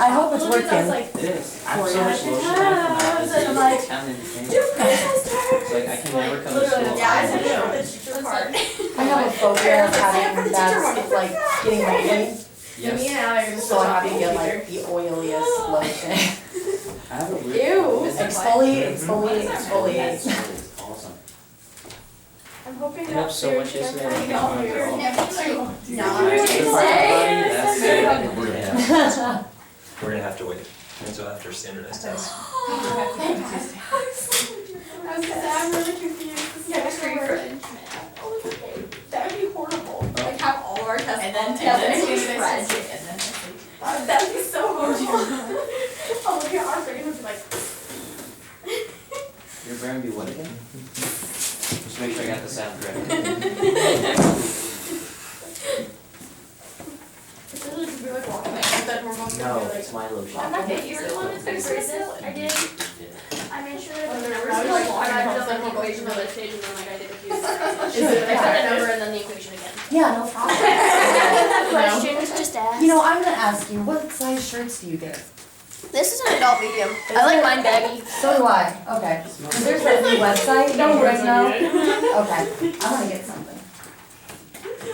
I hope it's working. I was like, It is. I'm For so you. much lotion on from that. And It's I'm like, town and thing. It's Like I can never come to literally, school. yeah, I on said lotion. no, the teacher part. I have a phobia of having that's like getting ready, Me and Yes. Allie are gonna so I have to get like the oiliest lotion. I have a weird. Ew. Exfoliate, exfoliate, exfoliate. It's awesome. I'm hoping I have so much yesterday. I can't remember all. No, Good I'm part about it, just that's We're gonna have, we're gonna have to wait until after standardized tests. I was gonna say, I'm really confused. This is free for that would be horrible. Like have all of our tests And then, all together. and then and spread then it, and then it's That'd be so horrible. I'll look at our freaking and be like. Your brand be what again? Just make sure I got the sound correct. It's literally just be like walking like that normal stuff. No, Be like, it's my lotion. I'm not kidding, you were the one that fixed this. I did. I made sure that the numbers were like, I did like the equation on the stage and then like I did a few steps. Is it- I said the number and then the equation again. Yeah, no problem. Questions, just ask. You know, I'm gonna ask you, what size shirts do you get? This is an adult medium. I like mine baggy. So do I, okay. There's that new website, No you worries guys know? on it. Okay, I wanna get something.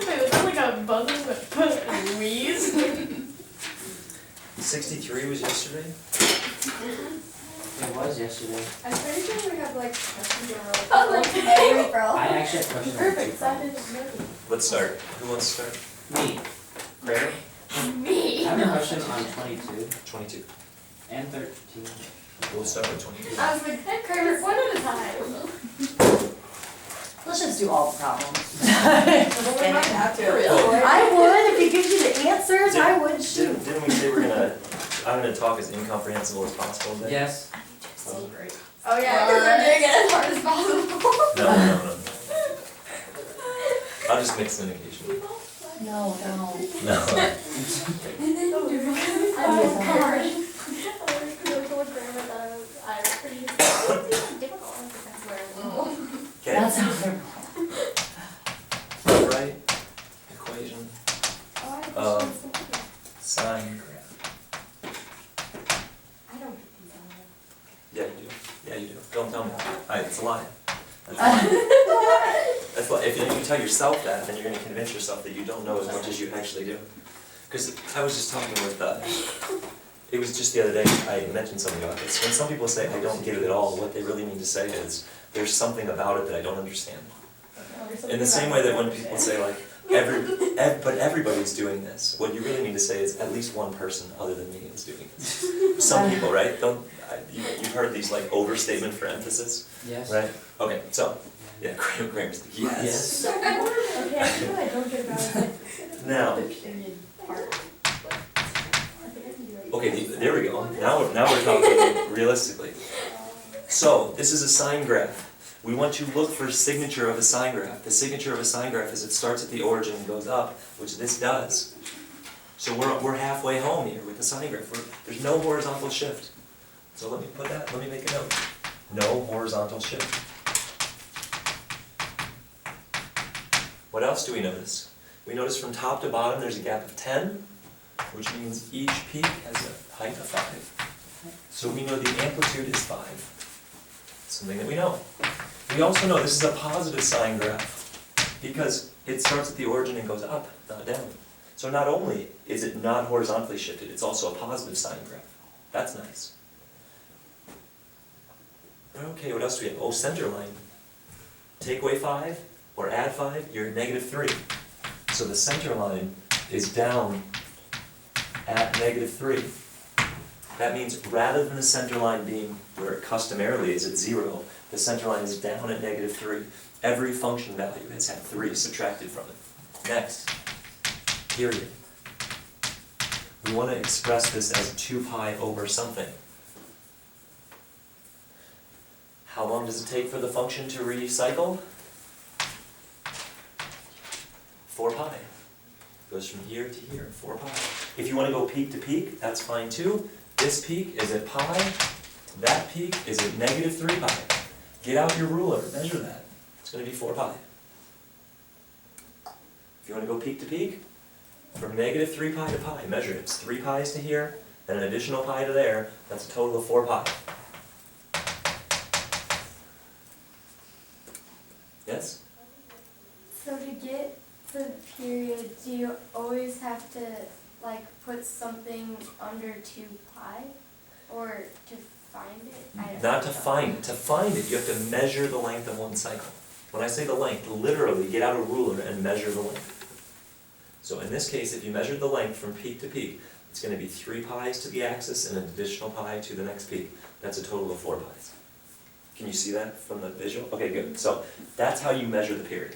Wait, was that like a buzzing but wheeze? 63 was yesterday? It was yesterday. I'm pretty sure we have like questions or Oh, like, hey, bro. I actually have questions on two Perfect, that problems. is movie. Let's start. Who wants to start? Me. Prayer? Me. I have a question on 22 22. and 13. We'll start with 22. I was like, hey, Kramer, one at a time. Let's just do all the problems. We might have to. I would, if it gives you the answers, I would, shoot. Didn't we say I'm gonna talk as incomprehensible as possible today? Yes. Oh yeah, because we're doing it as hard as possible. No. I'll just mix in occasionally. No, no. No. Okay. That's how Right equation sine graph. Yeah, you do. Yeah, you do. Don't tell me. It's a lie. That's a lie. That's a lie. If you tell yourself that, then you're going to convince yourself that you don't know as much as you actually do. Because I was just talking with, it was just the other day, I mentioned something about this. When some people say, I don't get it at all, what they really mean to say is, there's something about it that I don't understand. In the same way that when people say, like, but everybody's doing this, what you really mean to say is, at least one person other than me is doing this. Some people, right? You've heard these, like, overstatement for emphasis, Yes. right? Okay, so, yeah, Graham's like, yes. Okay, I think what I don't get about it. Now, The period part. But I think I can do it. okay, there we go. Now we're talking realistically. So, this is a sine graph. We want to look for signature of a sine graph. The signature of a sine graph is it starts at the origin and goes up, which this does. So we're halfway home here with the sine graph. There's no horizontal shift. So let me make a note. No horizontal shift. What else do we notice? We notice from top to bottom there's a gap of 10, which means each peak has a height of 5. So we know the amplitude is 5. Something that we know. We also know this is a positive sine graph because it starts at the origin and goes up, not down. So not only is it not horizontally shifted, it's also a positive sine graph. That's nice. Okay, what else do we have? Oh, center line. Take away 5 or add 5, you're at -3. So the center line is down at -3. That means rather than the center line being where it customarily is at 0, the center line is down at -3. Every function value has had 3 subtracted from it. Next, period. We want to express this as 2 pi over something. How long does it take for the function to recycle? 4 pi. Goes from here to here, 4 pi. If you want to go peak to peak, that's fine too. This peak is at pi, that peak is at -3 pi. Get out your ruler, measure that. It's going to be 4 pi. If you want to go peak to peak, from -3 pi to pi, measure it. It's 3 pi's to here, and an additional pi to there, that's a total of 4 pi. Yes? So to get the period, do you always have to like put something under 2 pi? Or to find it? I don't Not to know. find it. To find it, you have to measure the length of one cycle. When I say the length, literally get out a ruler and measure the length. So in this case, if you measured the length from peak to peak, it's going to be 3 pi's to the axis and an additional pi to the next peak. That's a total of 4 pi's. Can you see that from the visual? Okay, good. So that's how you measure the period.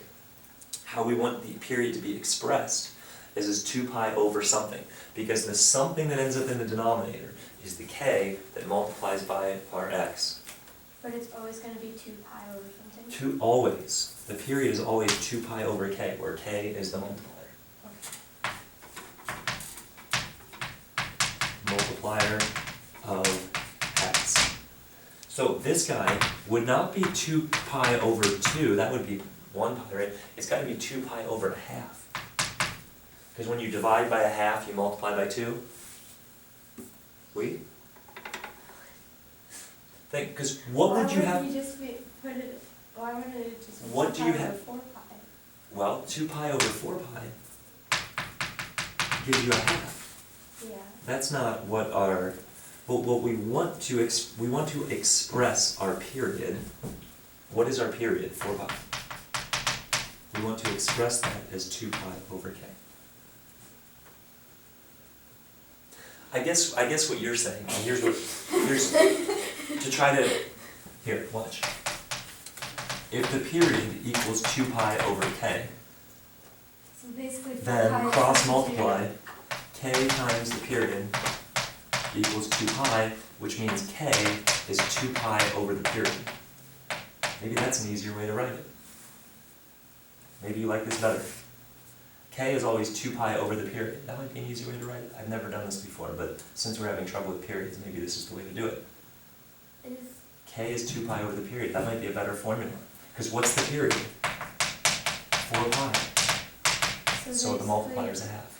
How we want the period to be expressed is as 2 pi over something, because the something that ends up in the denominator is the k that multiplies by our x. But it's always going to be 2 pi over something? Always. The period is always 2 pi over k, where k is the multiplier. Multiplier of x. So this guy would not be 2 pi over 2, that would be 1 pi, right? It's got to be 2 pi over a half. Because when you divide by a half, you multiply by 2. Think, because what would you have? Why would you just put it, why would it just be What 2 do pi you over have? 4 pi? Well, 2 pi over 4 pi gives you a half. Yeah. That's not what our, what we want to, we want to express our period. What is our period? 4 pi. We want to express that as 2 pi over k. I guess what you're saying, and here's to try to, here, watch. If the period equals 2 pi over k, So basically 4 then pi is cross substituted. multiply k times the period equals 2 pi, which means k is 2 pi over the period. Maybe that's an easier way to write it. Maybe you like this better. K is always 2 pi over the period. That might be an easier way to write it. I've never done this before, but since we're having trouble with periods, maybe this is the way to do it. Is K is 2 pi over the period. That might be a better formula. Because what's the period? 4 pi. So the multiplier is a half.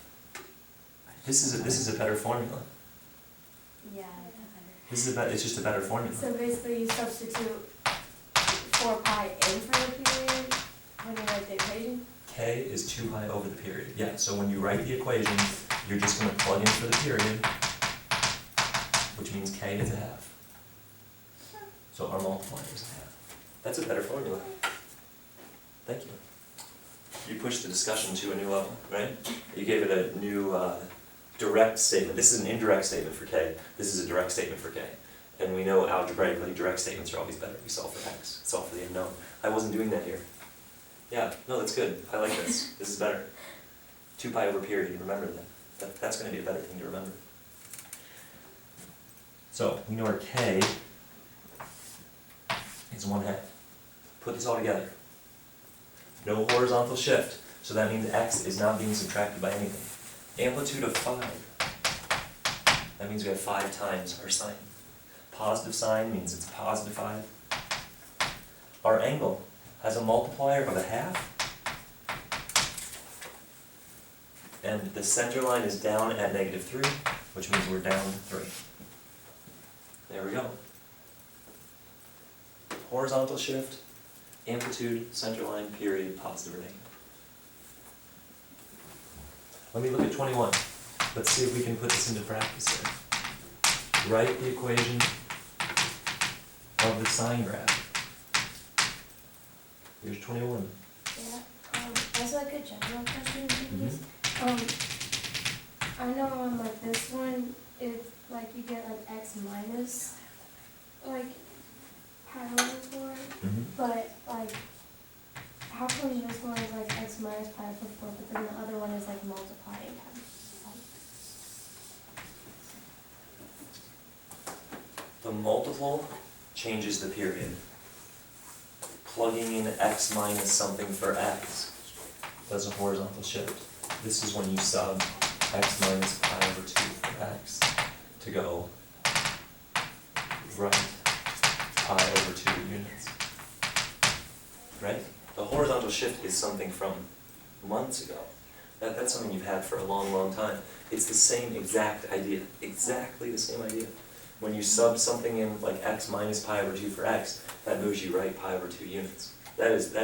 This is a better formula. Yeah, I know better. This is it's just a better formula. So basically you substitute 4 pi in for the period when you write the equation? K is 2 pi over the period. Yeah, so when you write the equation, you're just going to plug in for the period, which means K is a half. So our multiplier is a half. That's a better formula. Thank you. You pushed the discussion to a new level, right? You gave it a new direct statement. This is an indirect statement for K. This is a direct statement for K. And we know algebraically direct statements are always better. We solve for X, solve for the unknown. I wasn't doing that here. Yeah, no, that's good. I like this. This is better. 2 pi over period, remember that. That's going to be a better thing to remember. So, we know our K is 1/2. Put this all together. No horizontal shift, so that means X is not being subtracted by anything. Amplitude of 5. That means we have 5 times our sign. Positive sign means it's positive 5. Our angle has a multiplier of a half, and the center line is down at -3, which means we're down 3. There we go. Horizontal shift, amplitude, center line, period, positive or negative. Let me look at 21. Let's see if we can put this into practice here. Write the equation of the sine graph. Here's 21. Yeah, that's like a general question, please. Mhm. I know on like this one, it's like you get like x minus like pi over 4, but like how come this one is like x minus pi over 4, but then the other one is like multiplying times? The multiple changes the period. Plugging in x minus something for x does a horizontal shift. This is when you sub x minus pi over 2 for x to go right pi over 2 units. Right? The horizontal shift is something from months ago. That's something you've had for a long, long time. It's the same exact idea, exactly the same idea. When you sub something in like x minus pi over 2 for x, that moves you right pi over 2 units. That is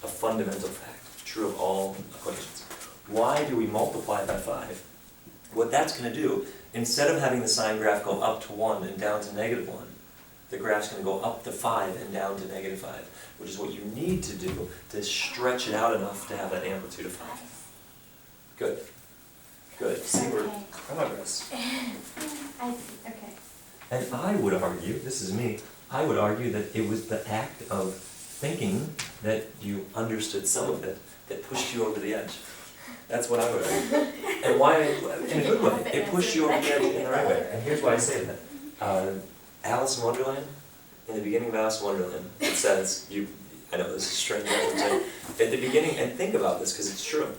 a fundamental fact, true of all equations. Why do we multiply by 5? What that's going to do, instead of having the sign graph go up to 1 and down to -1, the graph's going to go up to 5 and down to -5, which is what you need to do to stretch it out enough to have that amplitude of 5. Good. Good. See, we're progress. Okay. And I would argue, this is me, I would argue that it was the act of thinking that you understood some of it that pushed you over the edge. That's what I would argue. And why, in a good way, it pushed you over the edge in the right way. And here's why I say that. Alice in Wonderland, in the beginning of Alice in Wonderland, it says, I know this is strange, at the beginning, and think about this because it's true.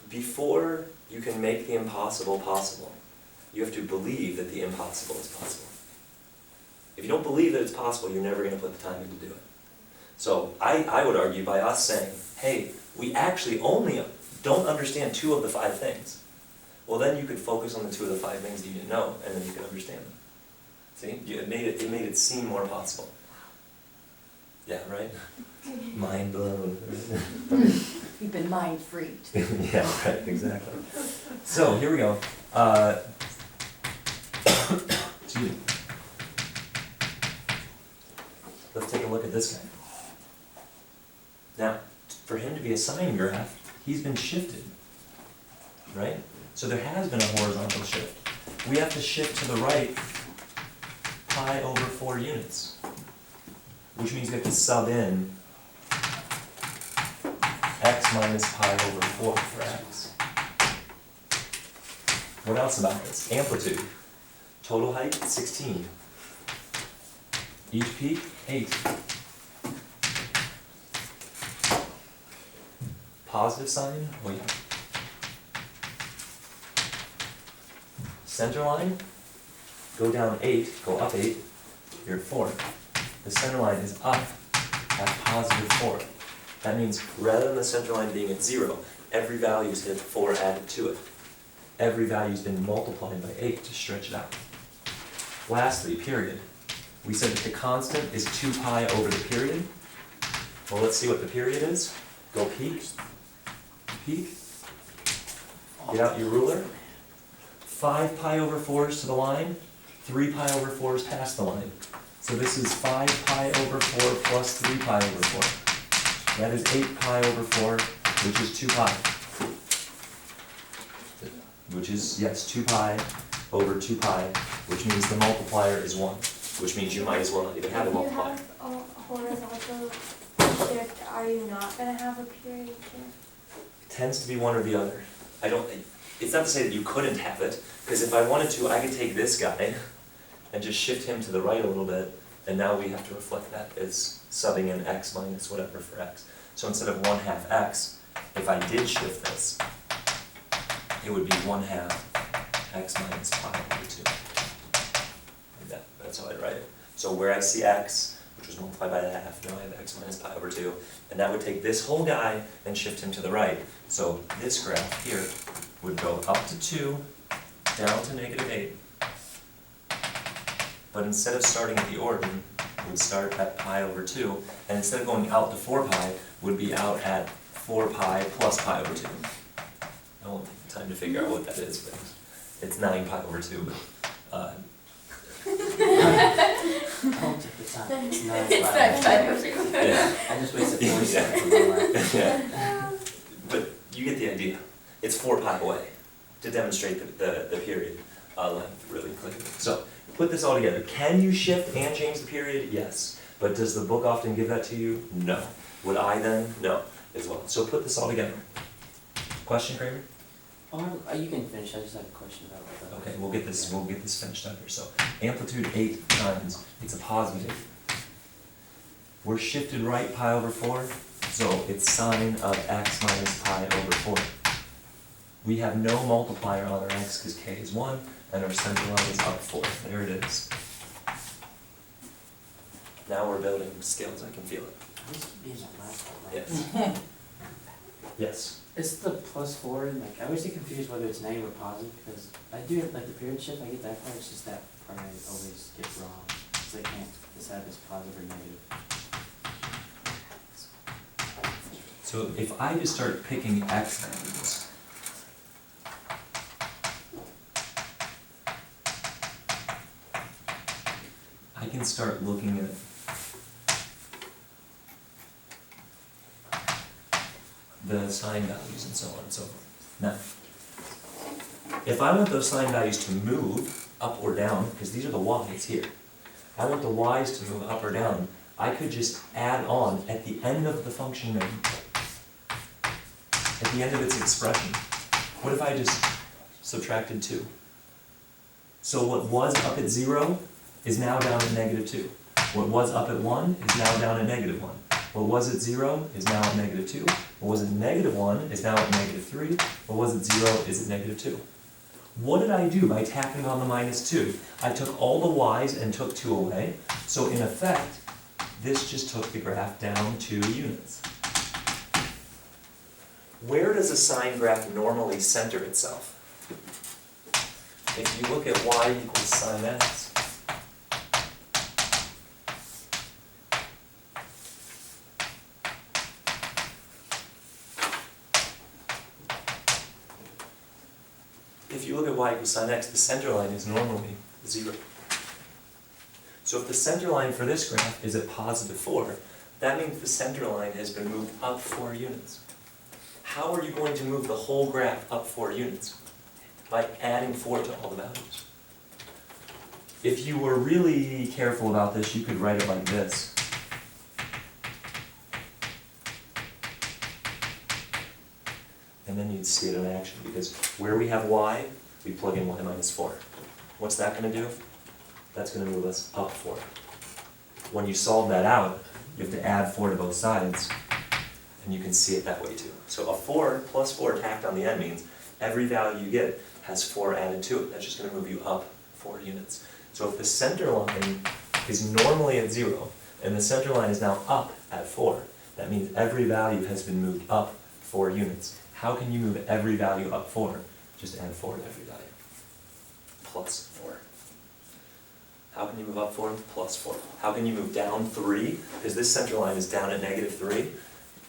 Before you can make the impossible possible, you have to believe that the impossible is possible. If you don't believe that it's possible, you're never going to put the time in to do it. So I would argue by us saying, hey, we actually only don't understand 2 of the 5 things. Well, then you could focus on the 2 of the 5 things that you didn't know, and then you could understand them. See? It made it seem more possible. Yeah, right? Mind blown. You've been mind freaked. Yeah, right, exactly. So, here we go. Excuse me. Let's take a look at this guy. Now, for him to be a sine graph, he's been shifted, right? So there has been a horizontal shift. We have to shift to the right pi over 4 units, which means we have to sub in x minus pi over 4 for x. What else about this? Amplitude. Total height, 16. Each peak, 8. Positive sign, oh yeah. Center line, go down 8, go up 8, you're at 4. The center line is up at positive 4. That means rather than the center line being at 0, every value's hit 4 added to it. Every value's been multiplied by 8 to stretch it out. Lastly, period. We said that the constant is 2 pi over the period. Well, let's see what the period is. Go peak. Peak. Get out your ruler. 5 pi over 4s to the line. 3 pi over 4s past the line. So this is 5 pi over 4 plus 3 pi over 4. That is 8 pi over 4, which is 2 pi. Which is, yes, 2 pi over 2 pi, which means the multiplier is 1. Which means you might as well not even have a multiplier. If you have a horizontal shift, are you not going to have a period here? It tends to be one or the other. It's not to say that you couldn't have it, because if I wanted to, I could take this guy and just shift him to the right a little bit, and now we have to reflect that as subbing in x minus whatever for x. So instead of 1/2 x, if I did shift this, it would be 1/2 x minus pi over 2. Like that. That's how I'd write it. So where I see x, which was multiplied by 1/2, now I have x minus pi over 2. And that would take this whole guy and shift him to the right. So this graph here would go up to 2, down to -8. But instead of starting at the origin, would start at pi over 2, and instead of going out to 4 pi, would be out at 4 pi plus pi over 2. I won't take the time to figure out what that is, but it's 9 pi over 2. I won't take the time. It's not It's bad. not time. Yeah. I just wasted 40 seconds of my life. Yeah. But you get the idea. It's 4 pi away to demonstrate the period length really clearly. So put this all together. Can you shift and change the period? Yes. But does the book often give that to you? No. Would I then? No, as well. So put this all together. Question, Kramer? You can finish, I just have a question about that. Okay, we'll get this finished up here. So amplitude 8 times, it's a positive 8. We're shifted right pi over 4, so it's sine of x minus pi over 4. We have no multiplier on our x because k is 1, and our center line is up 4. There it is. Now we're building scales, I can feel it. I used to be in that last one, right? Yes. Yes. Is the +4, like, I always get confused whether it's negative or positive, because I do, like, the period shift, I get that part, it's just that part I always get wrong, because I can't decide if it's positive or negative. So if I just start picking x values, I can start looking at the sign values and so on and so forth. Now, if I want those sign values to move up or down, because these are the y's here, I want the y's to move up or down, I could just add on at the end of the function name, at the end of its expression. What if I just subtracted 2? So what was up at 0 is now down at -2. What was up at 1 is now down at -1. What was at 0 is now at -2. What was at -1 is now at -3. What was at 0 is at -2. What did I do by tacking on the -2? I took all the y's and took 2 away. So in effect, this just took the graph down 2 units. Where does a sine graph normally center itself? If you look at y equals sine x, if you look at y equals sine x, the center line is normally 0. So if the center line for this graph is at +4, that means the center line has been moved up 4 units. How are you going to move the whole graph up 4 units? By adding 4 to all the values. If you were really careful about this, you could write it like this. And then you'd see it in action, because where we have y, we plug in y minus 4. What's that going to do? That's going to move us up 4. When you solve that out, you have to add 4 to both sides, and you can see it that way too. So a 4 plus 4 tacked on the end means every value you get has 4 added to it. That's just going to move you up 4 units. So if the center line is normally at 0, and the center line is now up at 4, that means every value has been moved up 4 units. How can you move every value up 4? Just add 4 to every value. Plus 4. How can you move up 4? Plus 4. How can you move down 3? Because this center line is down at -3.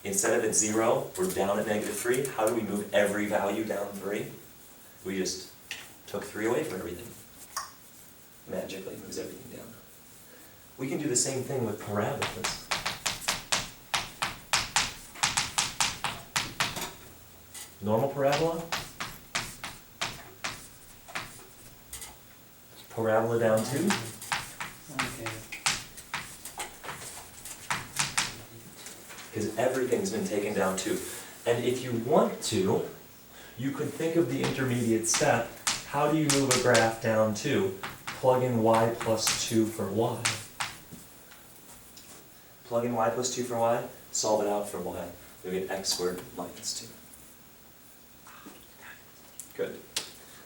Instead of at 0, we're down at -3. How do we move every value down 3? We just took 3 away from everything. Magically moves everything down. We can do the same thing with parabolas. Normal parabola. Parabola down 2. Okay. Because everything's been taken down 2. And if you want to, you could think of the intermediate step. How do you move a graph down 2? Plug in y plus 2 for y. Plug in y plus 2 for y, solve it out for y. You'll get x squared minus 2. Good.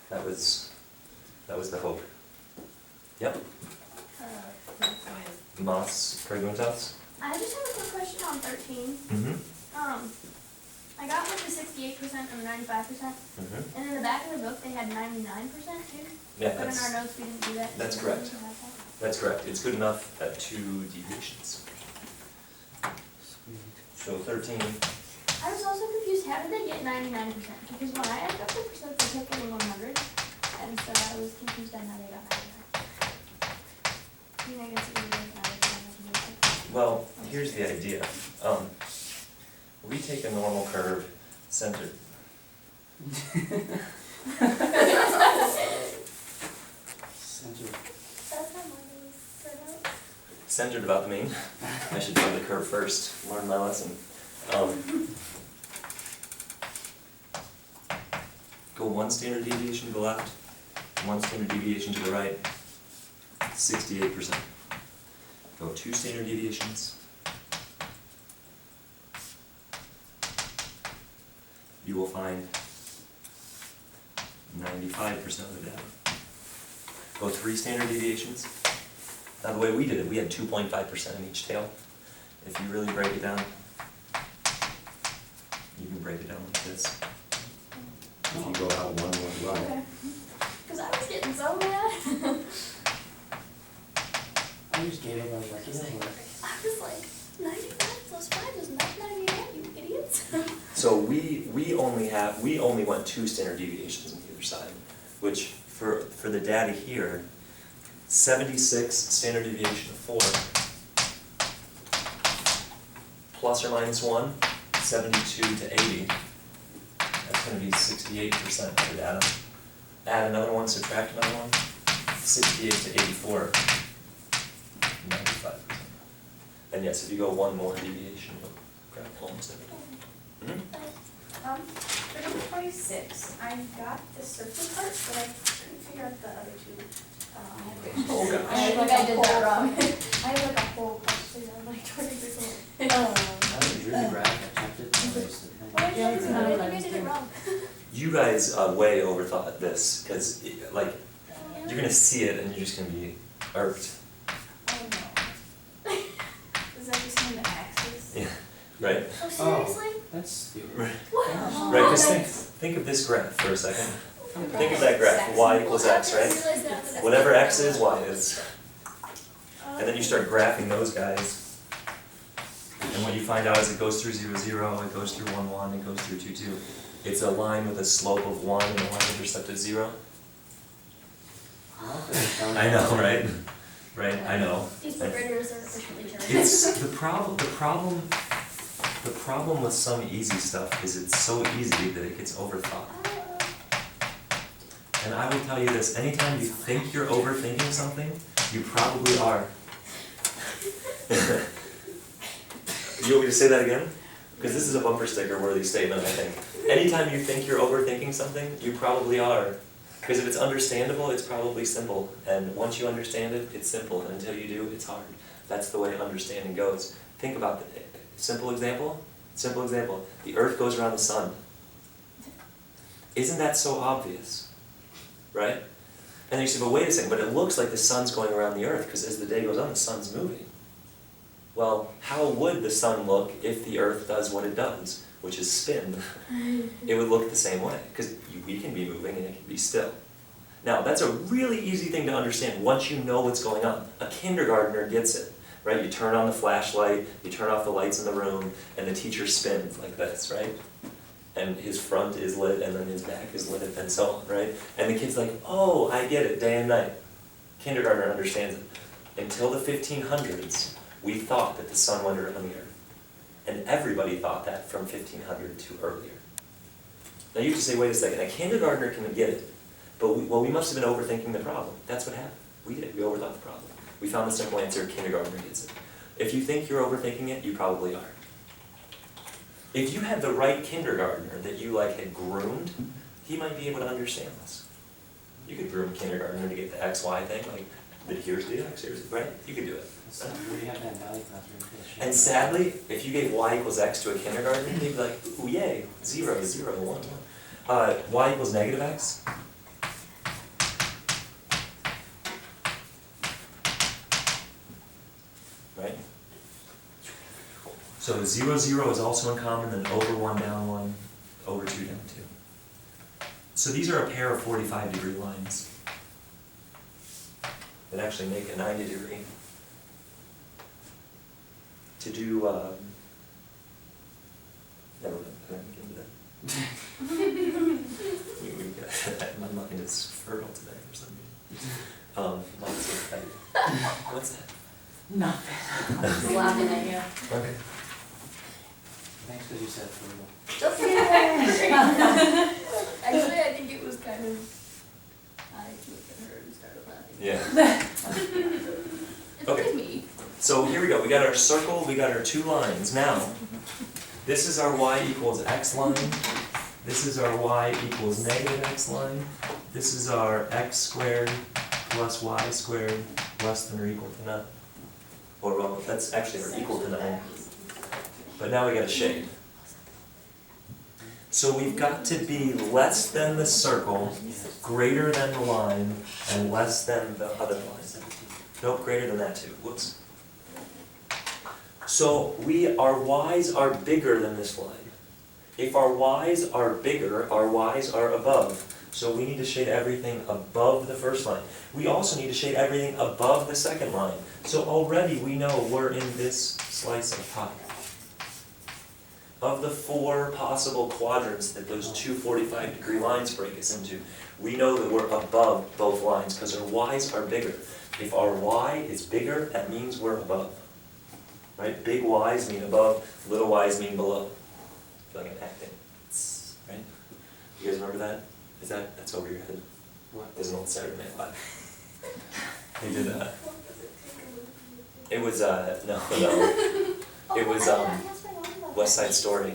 That was the hope. Yep. Mas preguntas? I just have a quick question on 13. Mm-hmm. I got like the 68% and the 95%, Mm-hmm. and in the back of the book they had 99% too. Yeah, But in our notes we didn't do that. that's so we correct. need to have that. That's correct. It's good enough at 2 deviations. Sweet. So 13. I was also confused, how did they get 99%? Because when I added up the percent, they took in 100, and so I was confused on how they got 99. I mean, I guess it was really not Well, here's the idea. We take a normal curve centered. Center. That's how mine was set up. Centered about the mean. I should draw the curve first, learn my lesson. Go 1 standard deviation to the left, 1 standard deviation to the right, 68%. Go 2 standard deviations. You will find 95% of the data. Go 3 standard deviations. Now the way we did it, we had 2.5% in each tail. If you really break it down, you can break it down like this. If you go out one more line. Okay. Cause I was getting so mad. I just gave up, I was like, you know what? I was like, 95 plus 5 is not 99, you idiots. So we only went 2 standard deviations on either side, which for the data here, 76 standard deviation of 4, plus or minus 1, 72 to 80. That's gonna be 68% of the data. Add another one, subtract another one, 68 to 84, 95%. And yes, if you go one more deviation, you'll grab almost everything. For number 26, I got the circle part, but I couldn't figure out the other two. Oh, gosh. I think I did that wrong. I have like a whole question on like 20%. I drew the graph, I checked it, and erased it. Yeah, I think I did it wrong. You guys way overthought this, because like, you're gonna see it and you're just gonna be irked. Oh no. Does that just mean the axis? Yeah, right? Oh, seriously? That's stupid. Right, Wow. right, because think of this graph for a second. Think of that graph, y equals x, I didn't right? realize that. Whatever x is, y is. And then you start graphing those guys. And what you find out is it goes through 0, 0, it goes through 1, 1, it goes through 2, 2. It's a line with a slope of 1 and a y-intercept of 0. I know, right? Right, I know. These graders are officially charged. It's the problem with some easy stuff is it's so easy that it gets overthought. And I will tell you this, anytime you think you're overthinking something, you probably are. You want me to say that again? Because this is a bumper sticker worthy statement, I think. Anytime you think you're overthinking something, you probably are. Because if it's understandable, it's probably simple. And once you understand it, it's simple. And until you do, it's hard. That's the way understanding goes. Think about it. Simple example. The Earth goes around the sun. Isn't that so obvious? Right? And then you say, but wait a second, but it looks like the sun's going around the Earth, because as the day goes on, the sun's moving. Well, how would the sun look if the Earth does what it does, which is spin? It would look the same way, because we can be moving and it can be still. Now, that's a really easy thing to understand once you know what's going on. A kindergartner gets it, right? You turn on the flashlight, you turn off the lights in the room, and the teacher spins like this, right? And his front is lit, and then his back is lit, and so on, right? And the kid's like, oh, I get it, day and night. Kindergartner understands it. Until the 1500s, we thought that the sun went around the Earth. And everybody thought that from 1500 to earlier. Now you just say, wait a second, a kindergartner can get it, but we must have been overthinking the problem. That's what happened. We did, we overthought the problem. We found the simple answer, kindergartner gets it. If you think you're overthinking it, you probably are. If you had the right kindergartner that you had groomed, he might be able to understand this. You could groom kindergartner to get the XY thing, that here's the X, here's, right? You could do it. So we have that value classroom. And sadly, if you gave y equals x to a kindergartner, they'd be like, ooh, yay, 0, 0, 1, 1. Y equals negative x. Right? So 0, 0 is also in common, then over 1, down 1, over 2, down 2. So these are a pair of 45-degree lines that actually make a 90-degree. To do, never mind, I don't get into that. My mind is fertile today for some reason. Lots of what's that? Nothing. I'm just laughing at you. Okay. Thanks because you said frugal. Actually, I think it was kind of, I looked at her and started laughing. Yeah. It's Okay. okay. Me. So here we go, we got our circle, we got our 2 lines. Now, this is our y equals x line, this is our y equals negative x line, this is our x squared plus y squared less than or equal to 9. Or well, that's actually our equal to 9. But now we got a shade. So we've got to be less than the circle, greater than the line, and less than the other line. Nope, greater than that too, whoops. So our y's are bigger than this line. If our y's are bigger, our y's are above. So we need to shade everything above the first line. We also need to shade everything above the second line. So already we know we're in this slice of pie. Of the 4 possible quadrants that those two 45-degree lines break us into, we know that we're above both lines because our y's are bigger. If our y is bigger, that means we're above. Right? Big y's mean above, little y's mean below. I feel like I'm acting. Right? You guys remember that? That's over your head? What? There's an old Saturday Night Live. They did it was, no. It was, West Side Story.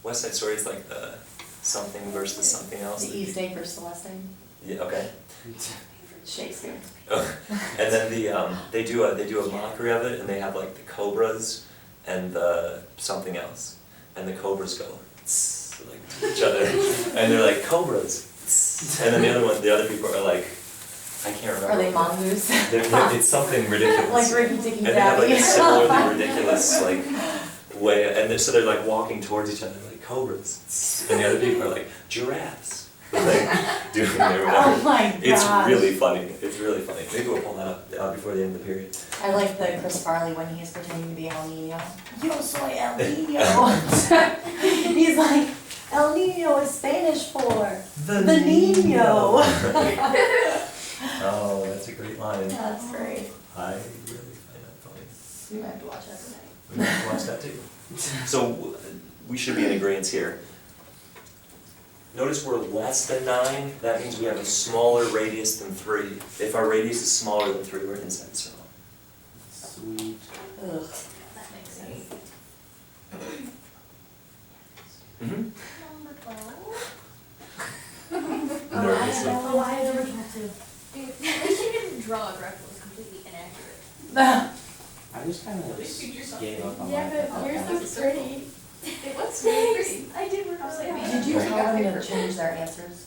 West Side Story is like the something versus something else. The East Day versus the West Day. Yeah, okay. Shakespeare. And then they do a mockery of it, and they have like the cobras and the something else, and the cobras go tss, like to each other, and they're like cobras, tss. And then the other people are like, I can't remember. Are they mongoose? It's something ridiculous. Like Ricky Tikki And they have like a Tavi. similarly ridiculous like way, and so they're like walking towards each other like cobras, tss. And the other people are like giraffes. Like doing their whatever. Oh my gosh. It's really funny. It's really funny. Maybe we'll pull that up before the end of the period. I like the Chris Farley when he's pretending to be El Nino. Yo soy El Nino. He's like, El Nino is Spanish for the Nino. Oh, that's a great line. That's great. I really find that funny. We might have to watch that tonight. We might have to watch that too. So we should be in agreement here. Notice we're less than 9, that means we have a smaller radius than 3. If our radius is smaller than 3, we're inside the circle. Sweet. Ugh. That makes sense. Mm-hmm. Number 12. Nervously. Why is original too? Dude, at least you didn't draw a graph that was completely inaccurate. I just kind of gave up on Yeah, life. but yours looks pretty. It looks really pretty. I did work on it. Did you tell them to change their answers?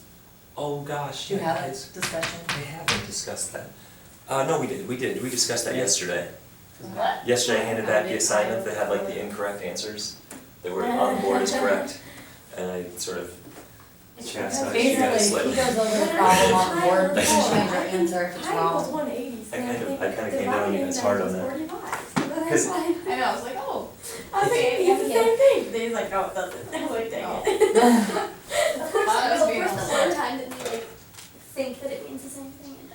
Oh gosh, Do you have a guys. discussion? We haven't discussed that. No, we did. We discussed that yesterday. What? Yesterday I handed back the assignment that had like the incorrect answers that were on the board as correct. And I sort of chastised you guys Basically, he slightly. goes over the problem on the board, you change your answer if it's Mine was wrong. 180, so I kind of- think I kinda came down on you guys hard on that. dividing that was 45. So then I was 'Cause- like, I know, I was like, oh. I was like, it means the same thing. Then he's like, no, it doesn't. I was like, dang it. Well, being first all the one smart. time that we like think that it means the same thing, it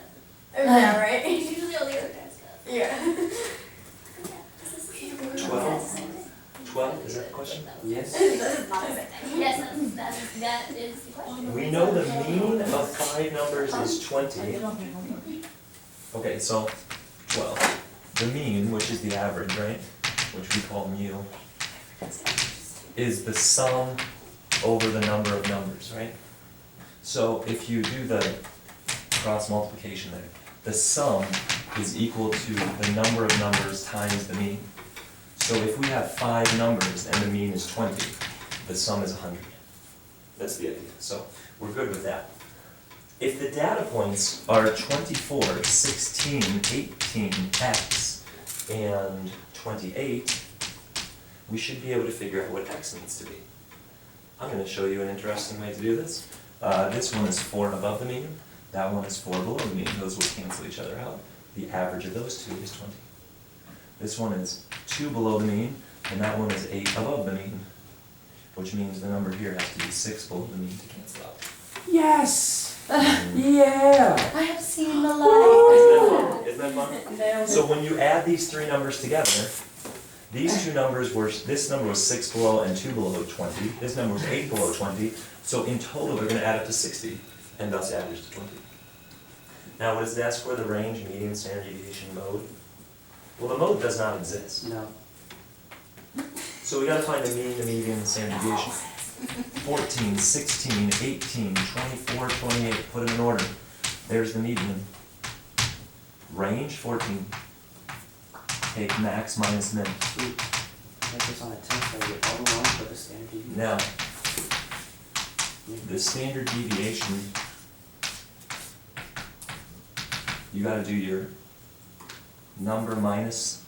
doesn't. Yeah, right? It's usually all the other guys does. Yeah. Yeah, this is the same thing. 12? That's the same thing. 12, is that the question? Yes. That's not the same thing. Yes, that is the question. We know the mean of 5 numbers is 20. Okay, so 12. The mean, which is the average, right? Which we call mu, is the sum over the number of numbers, right? So if you do the cross multiplication there, the sum is equal to the number of numbers times the mean. So if we have 5 numbers and the mean is 20, the sum is 100. That's the idea, so we're good with that. If the data points are 24, 16, 18, x, and 28, we should be able to figure out what x needs to be. I'm going to show you an interesting way to do this. This one is 4 above the mean, that one is 4 below the mean, those will cancel each other out. The average of those two is 20. This one is 2 below the mean, and that one is 8 above the mean, which means the number here has to be 6 below the mean to cancel out. Yes! Yeah! I have seen the light. Isn't that fun? So when you add these 3 numbers together, these 2 numbers were, this number was 6 below and 2 below 20, this number was 8 below 20, so in total they're going to add up to 60, and thus average to 20. Now what does it ask for? The range, median, standard deviation, mode? Well, the mode does not exist. No. So we gotta find the mean, the median, and standard deviation. 14, 16, 18, 24, 28, put them in order. There's the median. Range, 14. Take max minus min. Sweet. Make this on a test, I get all the ones for the standard deviation. Now, the standard deviation, you gotta do your number minus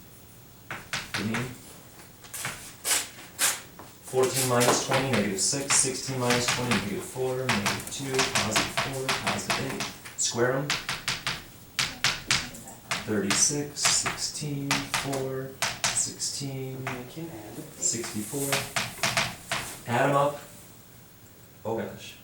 the mean. 14 minus 20, -6, 16 minus 20, -4, -2, +4, +8. Square them. 36, 16, 4, 16, I can add. 64. Add them up. Oh gosh.